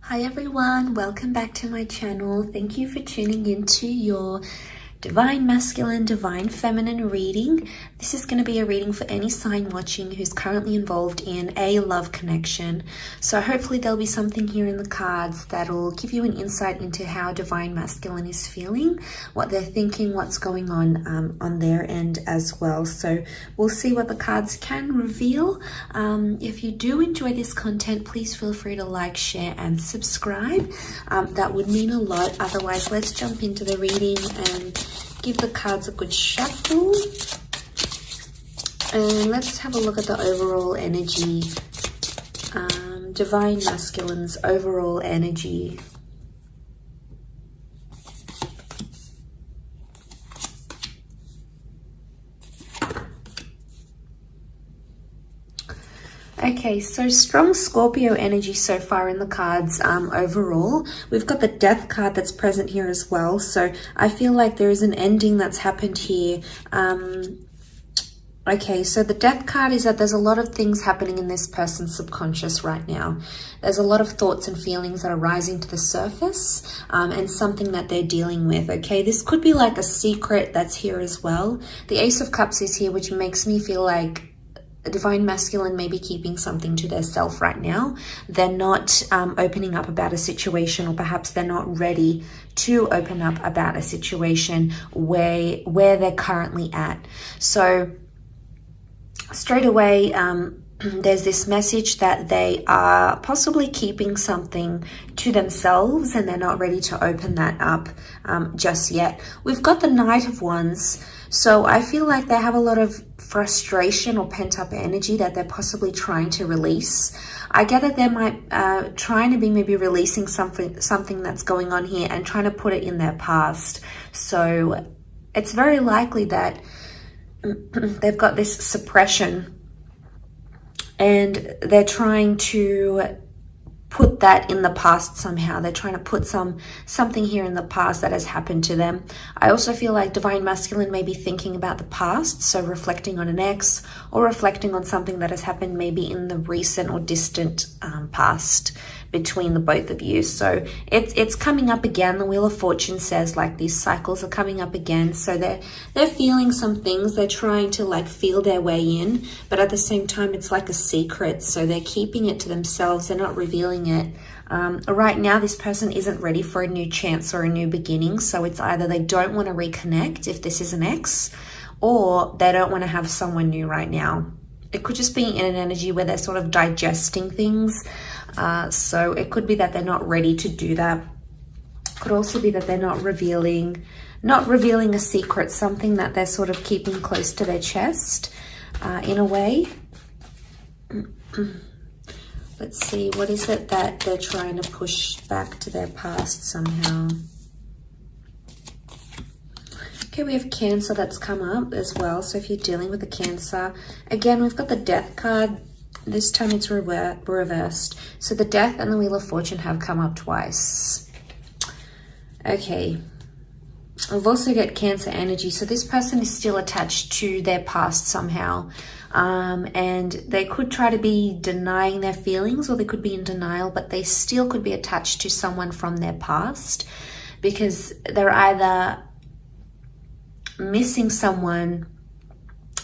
Hi everyone, welcome back to my channel. Thank you for tuning into your Divine Masculine, Divine Feminine reading. This is going to be a reading for any sign watching who's currently involved in a love connection. So hopefully there'll be something here in the cards that'll give you an insight into how Divine Masculine is feeling, what they're thinking, what's going on their end as well. So we'll see what the cards can reveal. If you do enjoy this content, please feel free to like, share and subscribe. That would mean a lot. Otherwise, let's jump into the reading and give the cards a good shuffle. And let's have a look at the overall energy. Divine Masculine's overall energy. Okay, so strong Scorpio energy so far in the cards overall. We've got the Death card that's present here as well. So I feel like there is an ending that's happened here. Okay, so the Death card is that there's a lot of things happening in this person's subconscious right now. There's a lot of thoughts and feelings that are rising to the surface and something that they're dealing with, okay? This could be like a secret that's here as well. The Ace of Cups is here, which makes me feel like Divine Masculine may be keeping something to their self right now. They're not opening up about a situation, or perhaps they're not ready to open up about a situation where they're currently at. So straight away, there's this message that they are possibly keeping something to themselves and they're not ready to open that up just yet. We've got the Knight of Wands. So I feel like they have a lot of frustration or pent-up energy that they're possibly trying to release. I get that they might trying to be maybe releasing something that's going on here and trying to put it in their past. So it's very likely that they've got this suppression and they're trying to put that in the past somehow. They're trying to put something here in the past that has happened to them. I also feel like Divine Masculine may be thinking about the past, so reflecting on an ex or reflecting on something that has happened maybe in the recent or distant past between the both of you. So it's coming up again. The Wheel of Fortune says like these cycles are coming up again. So they're feeling some things. They're trying to like feel their way in, but at the same time it's like a secret. So they're keeping it to themselves. They're not revealing it. Right now this person isn't ready for a new chance or a new beginning. So it's either they don't want to reconnect if this is an ex, or they don't want to have someone new right now. It could just be in an energy where they're sort of digesting things. So it could be that they're not ready to do that. Could also be that they're not revealing a secret, something that they're sort of keeping close to their chest in a way. Let's see, what is it that they're trying to push back to their past somehow? Okay, we have Cancer that's come up as well. So if you're dealing with a Cancer, again, we've got the Death card. This time it's reversed. So the Death and the Wheel of Fortune have come up twice. Okay. We've also got Cancer energy. So this person is still attached to their past somehow. And they could try to be denying their feelings, or they could be in denial, but they still could be attached to someone from their past, because they're either missing someone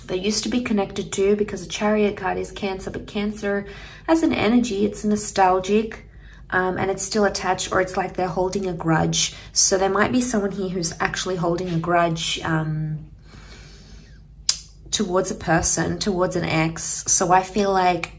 they used to be connected to, because the Chariot card is Cancer, but Cancer as an energy, it's nostalgic and it's still attached, or it's like they're holding a grudge. So there might be someone here who's actually holding a grudge towards a person, towards an ex. So I feel like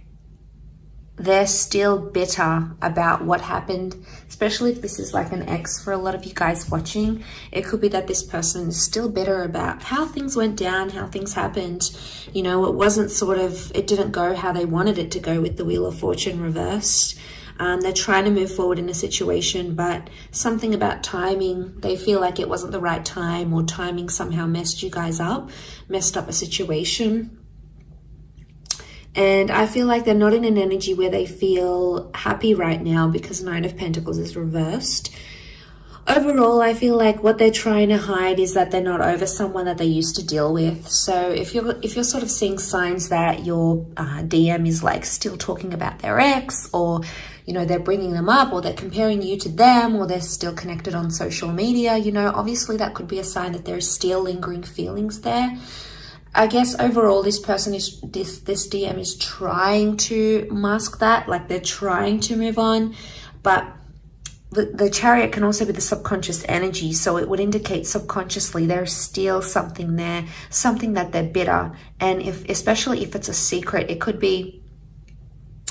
they're still bitter about what happened, especially if this is like an ex for a lot of you guys watching. It could be that this person is still bitter about how things went down, how things happened. You know, it didn't go how they wanted it to go with the Wheel of Fortune reversed. They're trying to move forward in a situation, but something about timing, they feel like it wasn't the right time, or timing somehow messed you guys up, messed up a situation. And I feel like they're not in an energy where they feel happy right now, because Nine of Pentacles is reversed. Overall, I feel like what they're trying to hide is that they're not over someone that they used to deal with. So if you're sort of seeing signs that your DM is like still talking about their ex, or you know, they're bringing them up, or they're comparing you to them, or they're still connected on social media, you know, obviously that could be a sign that there's still lingering feelings there. I guess overall this person is, this DM is trying to mask that, like they're trying to move on, but the Chariot can also be the subconscious energy, so it would indicate subconsciously there's still something there, something that they're bitter. And especially if it's a secret, it could be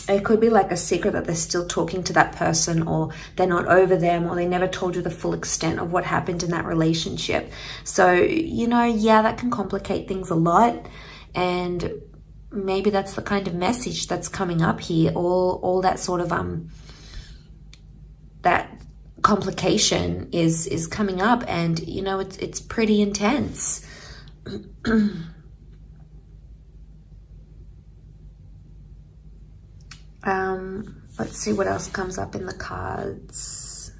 like a secret that they're still talking to that person, or they're not over them, or they never told you the full extent of what happened in that relationship. So, you know, yeah, that can complicate things a lot. And maybe that's the kind of message that's coming up here. All that sort of that complication is coming up, and you know, it's pretty intense. Let's see what else comes up in the cards.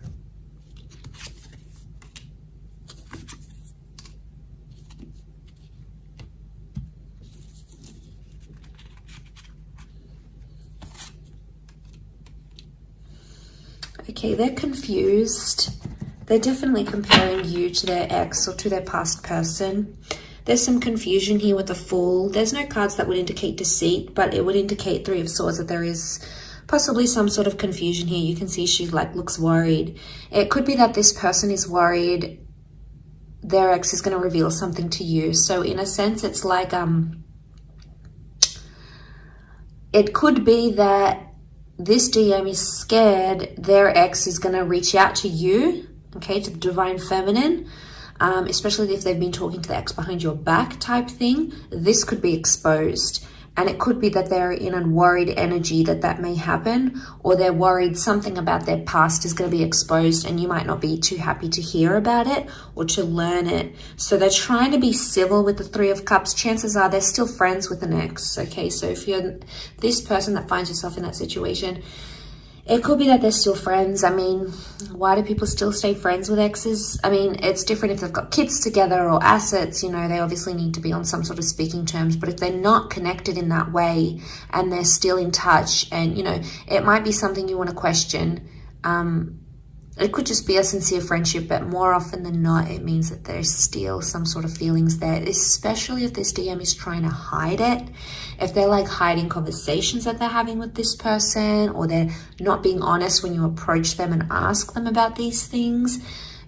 Okay, they're confused. They're definitely comparing you to their ex or to their past person. There's some confusion here with the Fool. There's no cards that would indicate deceit, but it would indicate Three of Swords, that there is possibly some sort of confusion here. You can see she like looks worried. It could be that this person is worried their ex is going to reveal something to you. So in a sense, it's like it could be that this DM is scared their ex is going to reach out to you, okay, to the Divine Feminine, especially if they've been talking to the ex behind your back type thing. This could be exposed. And it could be that they're in a worried energy that may happen, or they're worried something about their past is going to be exposed and you might not be too happy to hear about it or to learn it. So they're trying to be civil with the Three of Cups. Chances are they're still friends with an ex, okay? So if you're this person that finds yourself in that situation, it could be that they're still friends. I mean, why do people still stay friends with exes? I mean, it's different if they've got kids together or assets, you know, they obviously need to be on some sort of speaking terms. But if they're not connected in that way and they're still in touch, and, you know, it might be something you want to question. It could just be a sincere friendship, but more often than not, it means that there's still some sort of feelings there, especially if this DM is trying to hide it. If they're like hiding conversations that they're having with this person, or they're not being honest when you approach them and ask them about these things,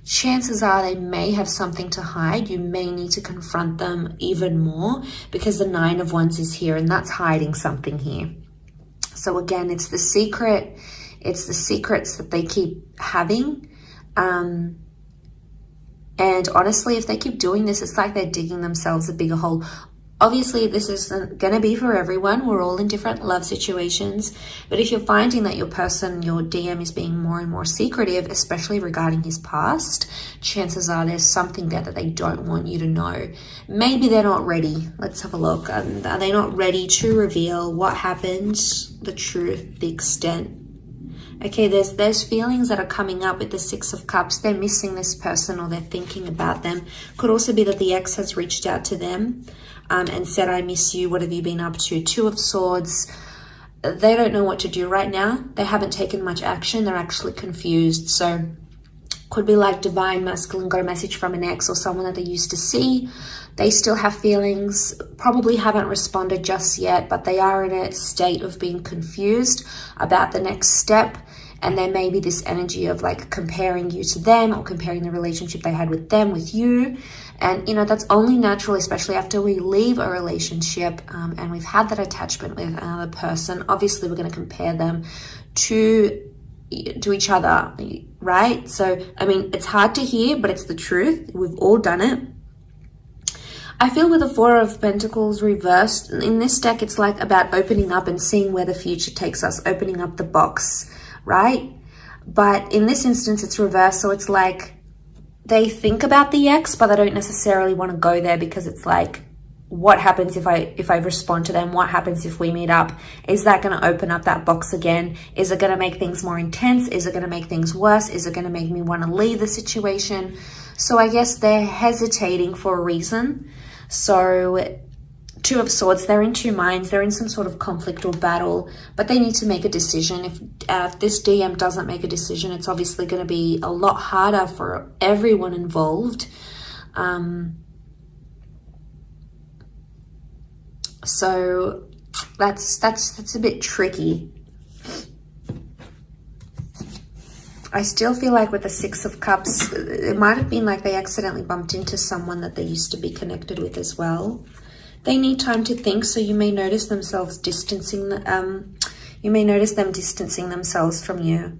chances are they may have something to hide. You may need to confront them even more, because the Nine of Wands is here and that's hiding something here. So again, it's the secret. It's the secrets that they keep having. And honestly, if they keep doing this, it's like they're digging themselves a bigger hole. Obviously, this isn't going to be for everyone. We're all in different love situations. But if you're finding that your person, your DM, is being more and more secretive, especially regarding his past, chances are there's something there that they don't want you to know. Maybe they're not ready. Let's have a look. Are they not ready to reveal what happened, the truth, the extent? Okay, there's feelings that are coming up with the Six of Cups. They're missing this person, or they're thinking about them. Could also be that the ex has reached out to them and said, I miss you. What have you been up to? Two of Swords. They don't know what to do right now. They haven't taken much action. They're actually confused. So could be like Divine Masculine got a message from an ex or someone that they used to see. They still have feelings, probably haven't responded just yet, but they are in a state of being confused about the next step. And there may be this energy of like comparing you to them, or comparing the relationship they had with them with you. And, you know, that's only natural, especially after we leave a relationship and we've had that attachment with another person. Obviously, we're going to compare them to each other, right? So, I mean, it's hard to hear, but it's the truth. We've all done it. I feel with the Four of Pentacles reversed, in this deck, it's like about opening up and seeing where the future takes us, opening up the box, right? But in this instance, it's reversed. So it's like they think about the ex, but they don't necessarily want to go there, because it's like, what happens if I respond to them? What happens if we meet up? Is that going to open up that box again? Is it going to make things more intense? Is it going to make things worse? Is it going to make me want to leave the situation? So I guess they're hesitating for a reason. So Two of Swords, they're in two minds. They're in some sort of conflict or battle, but they need to make a decision. If this DM doesn't make a decision, it's obviously going to be a lot harder for everyone involved. So that's a bit tricky. I still feel like with the Six of Cups, it might have been like they accidentally bumped into someone that they used to be connected with as well. They need time to think, so you may notice themselves distancing, you may notice them distancing themselves from you.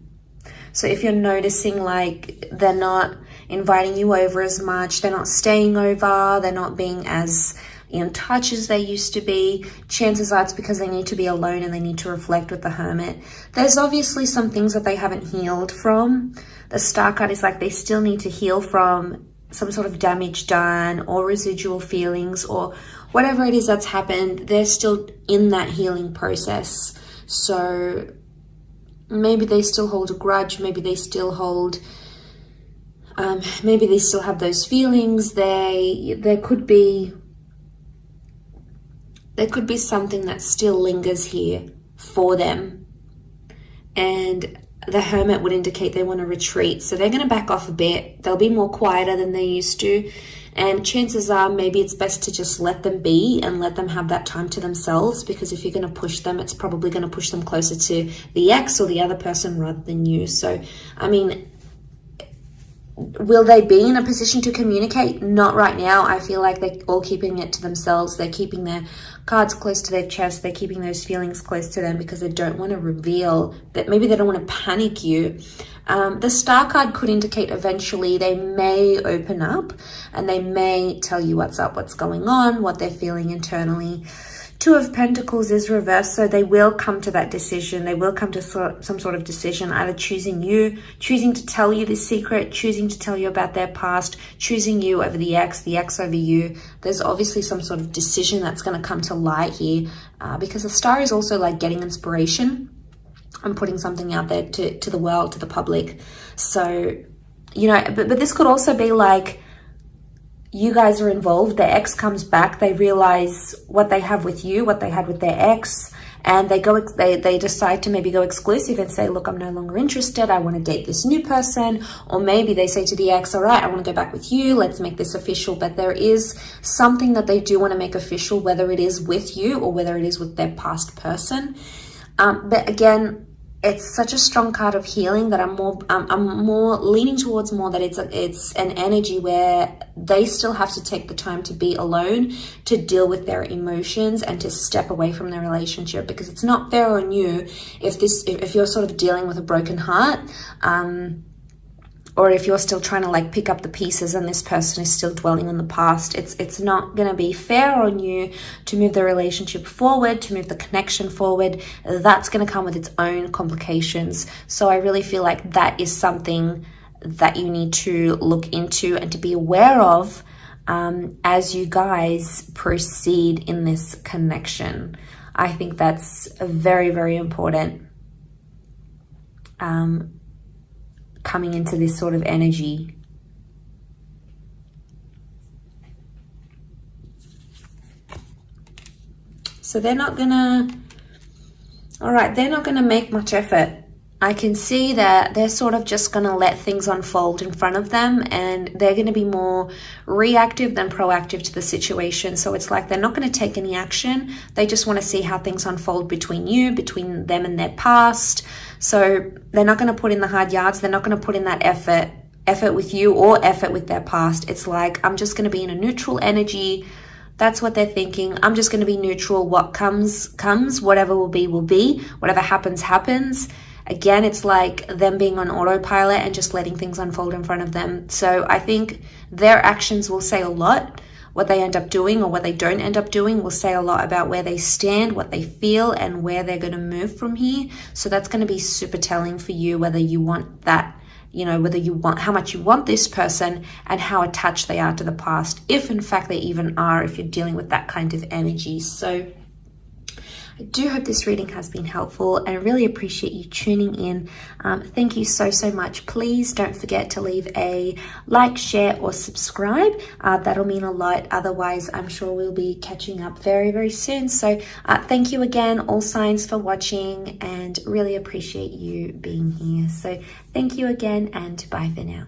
So if you're noticing like they're not inviting you over as much, they're not staying over, they're not being as in touch as they used to be, chances are it's because they need to be alone and they need to reflect with the Hermit. There's obviously some things that they haven't healed from. The Star card is like they still need to heal from some sort of damage done or residual feelings or whatever it is that's happened. They're still in that healing process. So maybe they still hold a grudge, maybe they still hold, maybe they still have those feelings. There could be something that still lingers here for them. And the Hermit would indicate they want to retreat. So they're going to back off a bit. They'll be more quieter than they used to. And chances are maybe it's best to just let them be and let them have that time to themselves, because if you're going to push them, it's probably going to push them closer to the ex or the other person rather than you. So, I mean, will they be in a position to communicate? Not right now. I feel like they're all keeping it to themselves. They're keeping their cards close to their chest. They're keeping those feelings close to them because they don't want to reveal that. Maybe they don't want to panic you. The Star card could indicate eventually they may open up and they may tell you what's up, what's going on, what they're feeling internally. Two of Pentacles is reversed, so they will come to that decision. They will come to some sort of decision, either choosing you, choosing to tell you the secret, choosing to tell you about their past, choosing you over the ex over you. There's obviously some sort of decision that's going to come to light here, because the Star is also like getting inspiration and putting something out there to the world, to the public. So, you know, but this could also be like, you guys are involved, their ex comes back, they realize what they have with you, what they had with their ex, and they decide to maybe go exclusive and say, look, I'm no longer interested, I want to date this new person. Or maybe they say to the ex, all right, I want to go back with you, let's make this official. But there is something that they do want to make official, whether it is with you or whether it is with their past person. But again, it's such a strong card of healing that I'm more leaning towards more that it's an energy where they still have to take the time to be alone, to deal with their emotions and to step away from their relationship, because it's not fair on you if you're sort of dealing with a broken heart, or if you're still trying to like pick up the pieces and this person is still dwelling on the past. It's not going to be fair on you to move the relationship forward, to move the connection forward. That's going to come with its own complications. So I really feel like that is something that you need to look into and to be aware of as you guys proceed in this connection. I think that's very, very important. Coming into this sort of energy. So they're not gonna, all right, they're not gonna make much effort. I can see that they're sort of just gonna let things unfold in front of them, and they're gonna be more reactive than proactive to the situation. So it's like they're not gonna take any action. They just wanna see how things unfold between between them and their past. So they're not going to put in the hard yards. They're not going to put in that effort with you or effort with their past. It's like, I'm just going to be in a neutral energy. That's what they're thinking. I'm just going to be neutral. What comes. Whatever will be. Whatever happens. Again, it's like them being on autopilot and just letting things unfold in front of them. So I think their actions will say a lot. What they end up doing or what they don't end up doing will say a lot about where they stand, what they feel, and where they're going to move from here. So that's going to be super telling for you, whether you want that, you know, whether you want, how much you want this person and how attached they are to the past, if in fact they even are, if you're dealing with that kind of energy. So I do hope this reading has been helpful, and I really appreciate you tuning in. Thank you so much. Please don't forget to leave a like, share, or subscribe. That'll mean a lot. Otherwise, I'm sure we'll be catching up very soon. So thank you again, all signs, for watching, and really appreciate you being here. So thank you again, and bye for now.